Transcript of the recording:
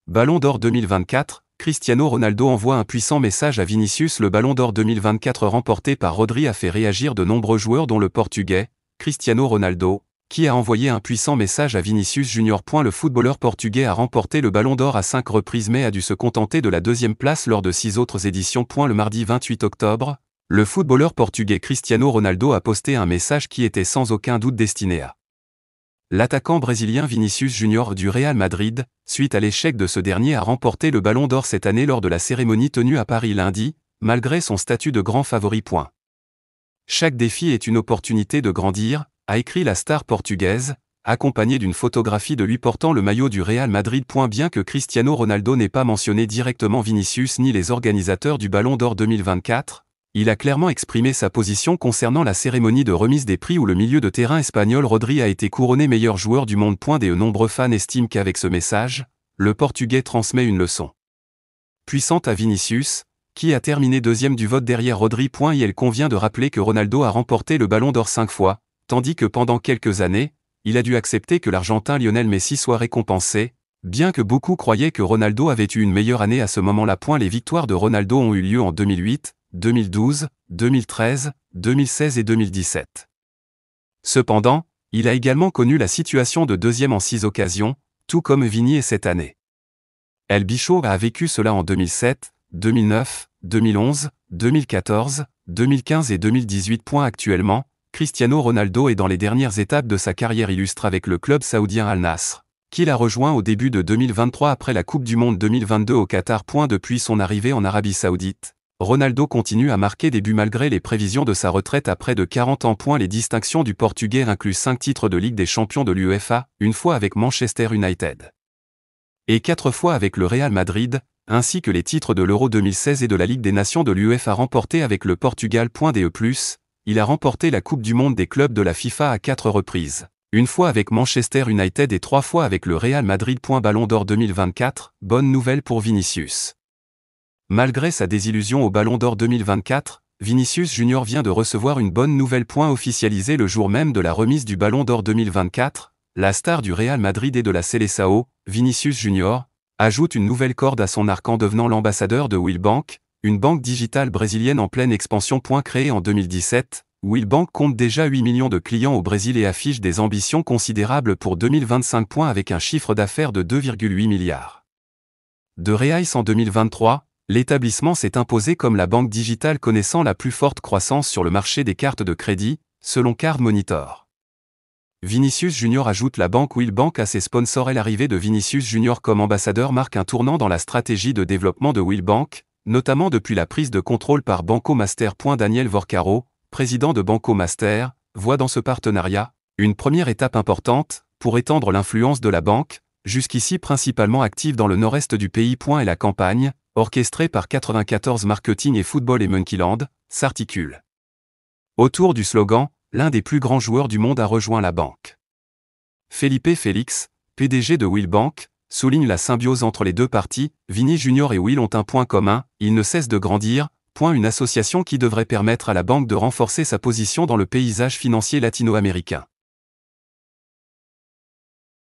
Ballon d'Or 2024, Cristiano Ronaldo envoie un puissant message à Vinicius. Le Ballon d'Or 2024 remporté par Rodri a fait réagir de nombreux joueurs dont le Portugais, Cristiano Ronaldo, qui a envoyé un puissant message à Vinicius Junior. Le footballeur portugais a remporté le Ballon d'Or à 5 reprises mais a dû se contenter de la deuxième place lors de 6 autres éditions. Le mardi 28 octobre, le footballeur portugais Cristiano Ronaldo a posté un message qui était sans aucun doute destiné à l'attaquant brésilien Vinicius Junior du Real Madrid, suite à l'échec de ce dernier à remporter le Ballon d'Or cette année lors de la cérémonie tenue à Paris lundi, malgré son statut de grand favori. Chaque défi est une opportunité de grandir, a écrit la star portugaise, accompagnée d'une photographie de lui portant le maillot du Real Madrid. Bien que Cristiano Ronaldo n'ait pas mentionné directement Vinicius ni les organisateurs du Ballon d'Or 2024, il a clairement exprimé sa position concernant la cérémonie de remise des prix où le milieu de terrain espagnol Rodri a été couronné meilleur joueur du monde. De nombreux fans estiment qu'avec ce message, le Portugais transmet une leçon puissante à Vinicius, qui a terminé deuxième du vote derrière Rodri. Il convient de rappeler que Ronaldo a remporté le Ballon d'Or 5 fois, tandis que pendant quelques années, il a dû accepter que l'Argentin Lionel Messi soit récompensé, bien que beaucoup croyaient que Ronaldo avait eu une meilleure année à ce moment-là. Les victoires de Ronaldo ont eu lieu en 2008, 2012, 2013, 2016 et 2017. Cependant, il a également connu la situation de deuxième en 6 occasions, tout comme Vini et cette année. El Bicho a vécu cela en 2007, 2009, 2011, 2014, 2015 et 2018. Actuellement, Cristiano Ronaldo est dans les dernières étapes de sa carrière illustre avec le club saoudien Al Nassr, qu'il a rejoint au début de 2023 après la Coupe du Monde 2022 au Qatar. Depuis son arrivée en Arabie Saoudite, Ronaldo continue à marquer des buts malgré les prévisions de sa retraite à près de 40 ans. Les distinctions du Portugais incluent 5 titres de Ligue des Champions de l'UEFA, une fois avec Manchester United et 4 fois avec le Real Madrid, ainsi que les titres de l'Euro 2016 et de la Ligue des Nations de l'UEFA remportés avec le Portugal. Il a remporté la Coupe du Monde des clubs de la FIFA à 4 reprises, une fois avec Manchester United et 3 fois avec le Real Madrid. Ballon d'Or 2024, bonne nouvelle pour Vinicius. Malgré sa désillusion au Ballon d'Or 2024, Vinicius Junior vient de recevoir une bonne nouvelle. Officialisée le jour même de la remise du Ballon d'Or 2024, la star du Real Madrid et de la Seleção, Vinicius Junior, ajoute une nouvelle corde à son arc en devenant l'ambassadeur de Willbank, une banque digitale brésilienne en pleine expansion. Créée en 2017, Willbank compte déjà 8 millions de clients au Brésil et affiche des ambitions considérables pour 2025. Avec un chiffre d'affaires de 2,8 milliards de reais en 2023, l'établissement s'est imposé comme la banque digitale connaissant la plus forte croissance sur le marché des cartes de crédit, selon Card Monitor. Vinicius Junior ajoute la banque Willbank à ses sponsors. L'arrivée de Vinicius Junior comme ambassadeur marque un tournant dans la stratégie de développement de Willbank, notamment depuis la prise de contrôle par Banco Master. Daniel Vorcaro, président de Banco Master, voit dans ce partenariat une première étape importante pour étendre l'influence de la banque, jusqu'ici principalement active dans le nord-est du pays. Et la campagne, orchestrée par 94 Marketing et Football et Monkeyland, s'articule autour du slogan « L'un des plus grands joueurs du monde a rejoint la banque ». Felipe Félix, PDG de Willbank, souligne la symbiose entre les deux parties. Vini Junior et Will ont un point commun, ils ne cessent de grandir. Une association qui devrait permettre à la banque de renforcer sa position dans le paysage financier latino-américain.